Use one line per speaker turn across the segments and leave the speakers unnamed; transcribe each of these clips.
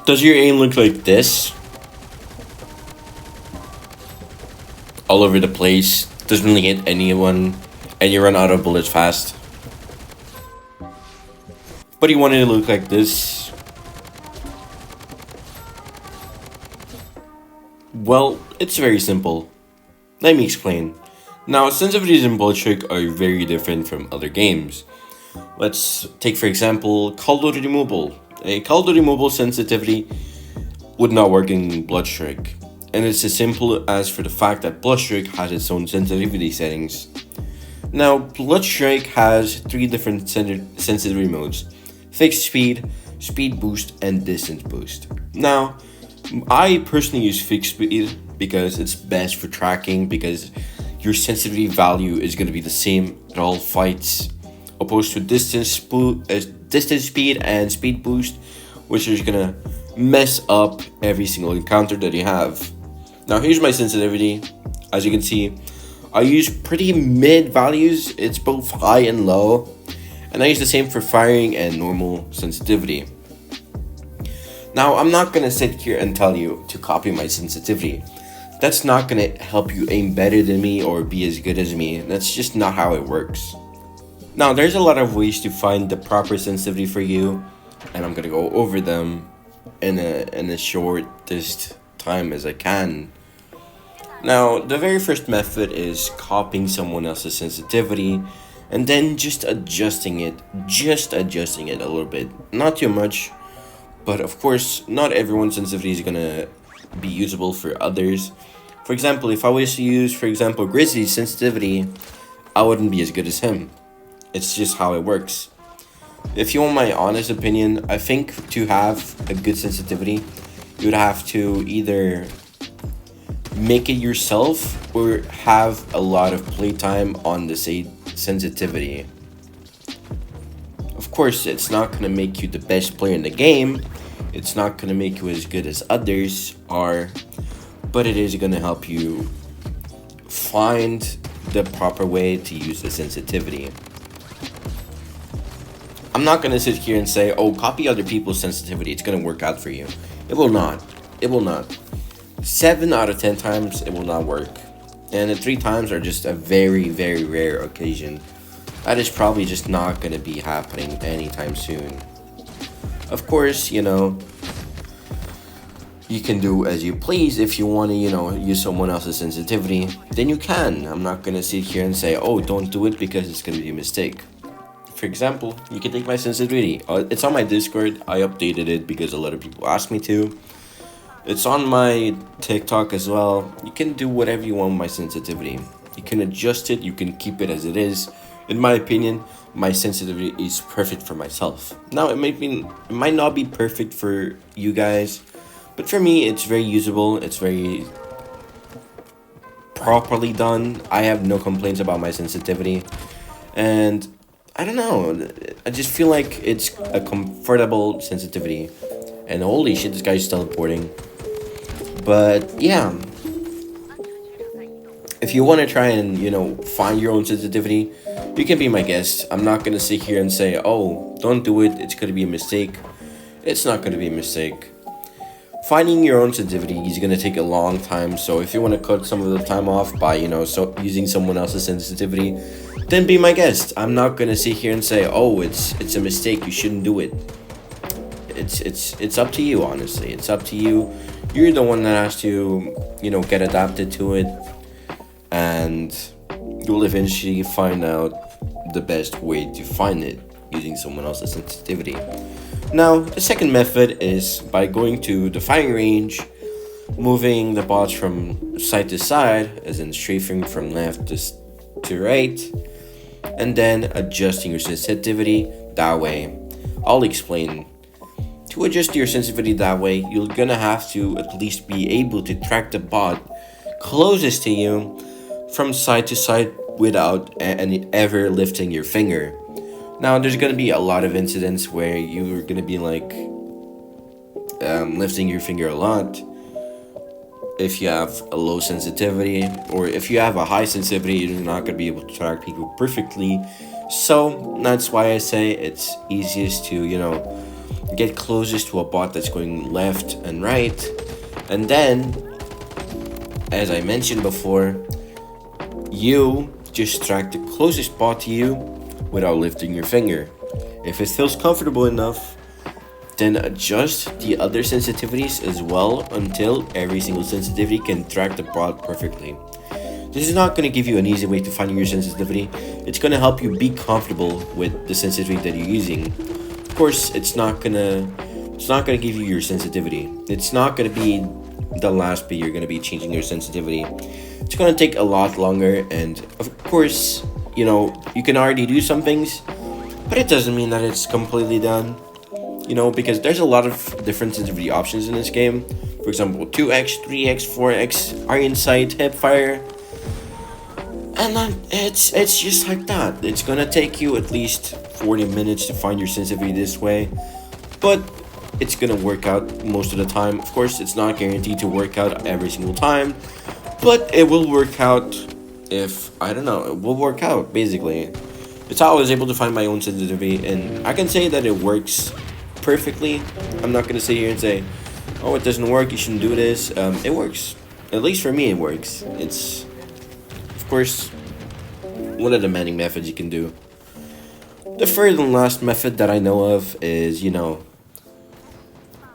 Does your aim look like this? All over the place, doesn't really hit anyone, and you run out of bullets fast. But you want it to look like this? Well, it's very simple. Let me explain. Now, sensitivities in BLOODSTRIKE are very different from other games. Let's take, for example, Call of Duty Mobile. A Call of Duty Mobile sensitivity would not work in BLOODSTRIKE. And it's as simple as for the fact that BLOODSTRIKE has its own sensitivity settings. Now, BLOODSTRIKE has 3 different sensitivity modes: fixed speed, speed boost, and distance boost. Now, I personally use fixed speed because it's best for tracking, because your sensitivity value is going to be the same at all fights, opposed to distance speed and speed boost, which is going to mess up every single encounter that you have. Now here's my sensitivity. As you can see, I use pretty mid values. It's both high and low, and I use the same for firing and normal sensitivity. Now, I'm not gonna sit here and tell you to copy my sensitivity. That's not gonna help you aim better than me or be as good as me. That's just not how it works. Now, there's a lot of ways to find the proper sensitivity for you, and I'm gonna go over them in a shortest time as I can. Now, the very first method is copying someone else's sensitivity and then just adjusting it a little bit. Not too much, but of course, not everyone's sensitivity is gonna be usable for others. For example, if I was to use, for example, Grizzly's sensitivity, I wouldn't be as good as him. It's just how it works. If you want my honest opinion, I think to have a good sensitivity, you would have to either make it yourself or have a lot of playtime on the sensitivity. Of course, it's not going to make you the best player in the game. It's not going to make you as good as others are, but it is going to help you find the proper way to use the sensitivity. I'm not going to sit here and say, oh, copy other people's sensitivity, it's going to work out for you. It will not. It will not. 7 out of 10 times, it will not work. And the 3 times are just a very, very rare occasion. That is probably just not going to be happening anytime soon. Of course, you can do as you please. If you want to, use someone else's sensitivity, then you can. I'm not going to sit here and say, oh, don't do it because it's going to be a mistake. For example, you can take my sensitivity. It's on my Discord. I updated it because a lot of people asked me to. It's on my TikTok as well. You can do whatever you want with my sensitivity. You can adjust it. You can keep it as it is. In my opinion, my sensitivity is perfect for myself. Now, it might not be perfect for you guys, but for me, it's very usable. It's very properly done. I have no complaints about my sensitivity. And I don't know. I just feel like it's a comfortable sensitivity. And holy shit, this guy's teleporting. But yeah, if you want to try and, find your own sensitivity, you can be my guest. I'm not going to sit here and say, oh, don't do it, it's going to be a mistake. It's not going to be a mistake. Finding your own sensitivity is going to take a long time. So if you want to cut some of the time off by, using someone else's sensitivity, then be my guest. I'm not going to sit here and say, oh, it's a mistake, you shouldn't do it. It's up to you, honestly. It's up to you. You're the one that has to, get adapted to it, and you'll eventually find out the best way to find it using someone else's sensitivity. Now, the second method is by going to the firing range, moving the bots from side to side, as in strafing from left to right, and then adjusting your sensitivity that way. I'll explain. To adjust your sensitivity that way, you're gonna have to at least be able to track the bot closest to you from side to side without ever lifting your finger. Now, there's gonna be a lot of incidents where you're gonna be lifting your finger a lot. If you have a low sensitivity, or if you have a high sensitivity, you're not gonna be able to track people perfectly. So that's why I say it's easiest to, get closest to a bot that's going left and right, and then, as I mentioned before, you just strike the closest bot to you without lifting your finger. If it feels comfortable enough, then adjust the other sensitivities as well until every single sensitivity can track the bot perfectly. This is not going to give you an easy way to find your sensitivity. It's going to help you be comfortable with the sensitivity that you're using. Of course, it's not gonna give you your sensitivity. It's not gonna be the last bit you're gonna be changing your sensitivity. It's gonna take a lot longer, and of course, you know, you can already do some things, but it doesn't mean that it's completely done. You know, because there's a lot of different sensitivity options in this game. For example, 2x, 3x, 4x, iron sight, hipfire. And then it's just like that. It's gonna take you at least 40 minutes to find your sensitivity this way, but it's gonna work out most of the time. Of course, it's not guaranteed to work out every single time, but it will work out. If I don't know, it will work out basically. It's how I was able to find my own sensitivity, and I can say that it works perfectly. I'm not gonna sit here and say, oh, it doesn't work, you shouldn't do this. It works. At least for me, it works. It's, of course, one of the many methods you can do. The third and last method that I know of is, you know,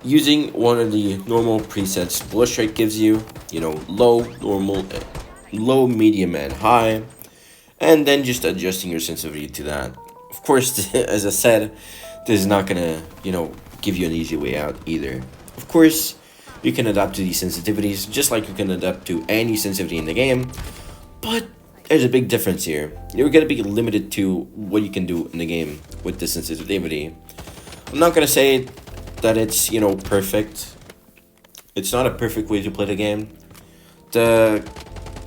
using one of the normal presets BLOODSTRIKE gives you, you know, low, normal, low, medium, and high, and then just adjusting your sensitivity to that. Of course, as I said, this is not gonna, you know, give you an easy way out either. Of course, you can adapt to these sensitivities just like you can adapt to any sensitivity in the game, but there's a big difference here. You're gonna be limited to what you can do in the game with this sensitivity. I'm not gonna say that it's, you know, perfect. It's not a perfect way to play the game.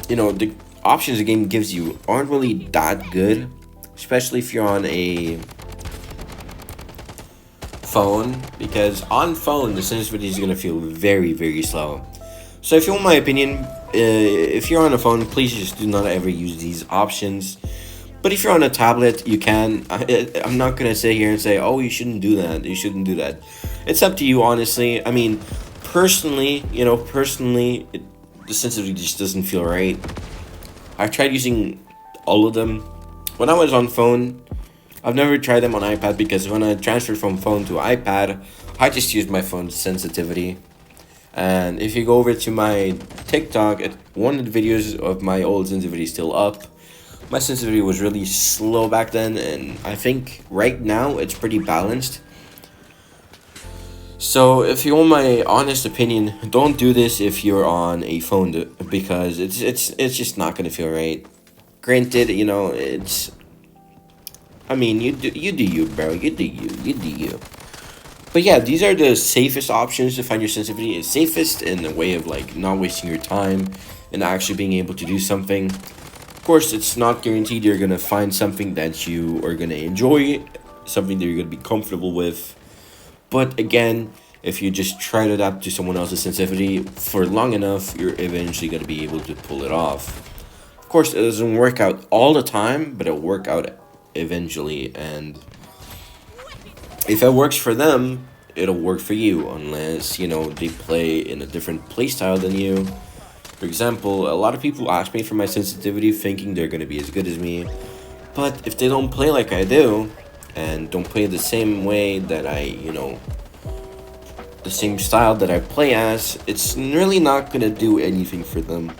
You know, the options the game gives you aren't really that good, especially if you're on a phone, because on phone the sensitivity is gonna feel very, very slow. So if you want my opinion, if you're on a phone, please just do not ever use these options. But if you're on a tablet, you can. I'm not gonna sit here and say, oh, you shouldn't do that, you shouldn't do that. It's up to you, honestly. I mean, personally, you know, the sensitivity just doesn't feel right. I've tried using all of them. When I was on phone, I've never tried them on iPad, because when I transferred from phone to iPad, I just used my phone's sensitivity. And if you go over to my TikTok, one of the videos of my old sensitivity is still up. My sensitivity was really slow back then, and I think right now it's pretty balanced. So if you want my honest opinion, don't do this if you're on a phone, because it's just not gonna feel right. Granted, you know, I mean, you do you, bro. You do you. But yeah, these are the safest options to find your sensitivity. It's safest in a way of like not wasting your time and actually being able to do something. Of course, it's not guaranteed you're gonna find something that you are gonna enjoy, something that you're gonna be comfortable with. But again, if you just try to adapt to someone else's sensitivity for long enough, you're eventually gonna be able to pull it off. Of course, it doesn't work out all the time, but it'll work out eventually, and if it works for them, it'll work for you, unless, you know, they play in a different playstyle than you. For example, a lot of people ask me for my sensitivity thinking they're going to be as good as me, but if they don't play like I do, and don't play the same way that I, you know, the same style that I play as, it's really not going to do anything for them.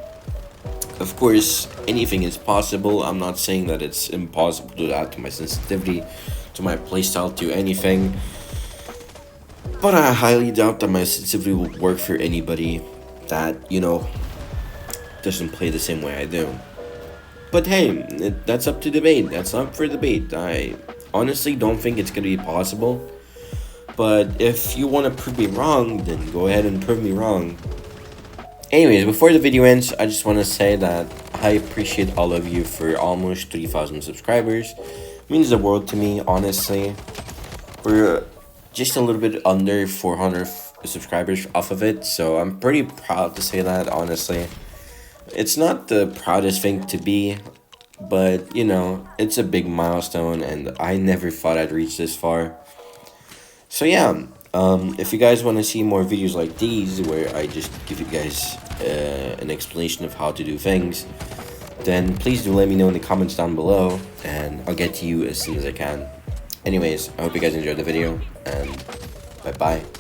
Of course, anything is possible. I'm not saying that it's impossible to add to my sensitivity, to my playstyle, to anything. But I highly doubt that my sensitivity will work for anybody that, you know, doesn't play the same way I do. But hey, that's up to debate. That's up for debate. I honestly don't think it's going to be possible. But if you want to prove me wrong, then go ahead and prove me wrong. Anyways, before the video ends, I just want to say that I appreciate all of you for almost 3,000 subscribers. It means the world to me, honestly. We're just a little bit under 400 subscribers off of it, so I'm pretty proud to say that, honestly. It's not the proudest thing to be, but, you know, it's a big milestone, and I never thought I'd reach this far. So yeah, If you guys want to see more videos like these, where I just give you guys an explanation of how to do things, then please do let me know in the comments down below, and I'll get to you as soon as I can. Anyways, I hope you guys enjoyed the video, and bye-bye.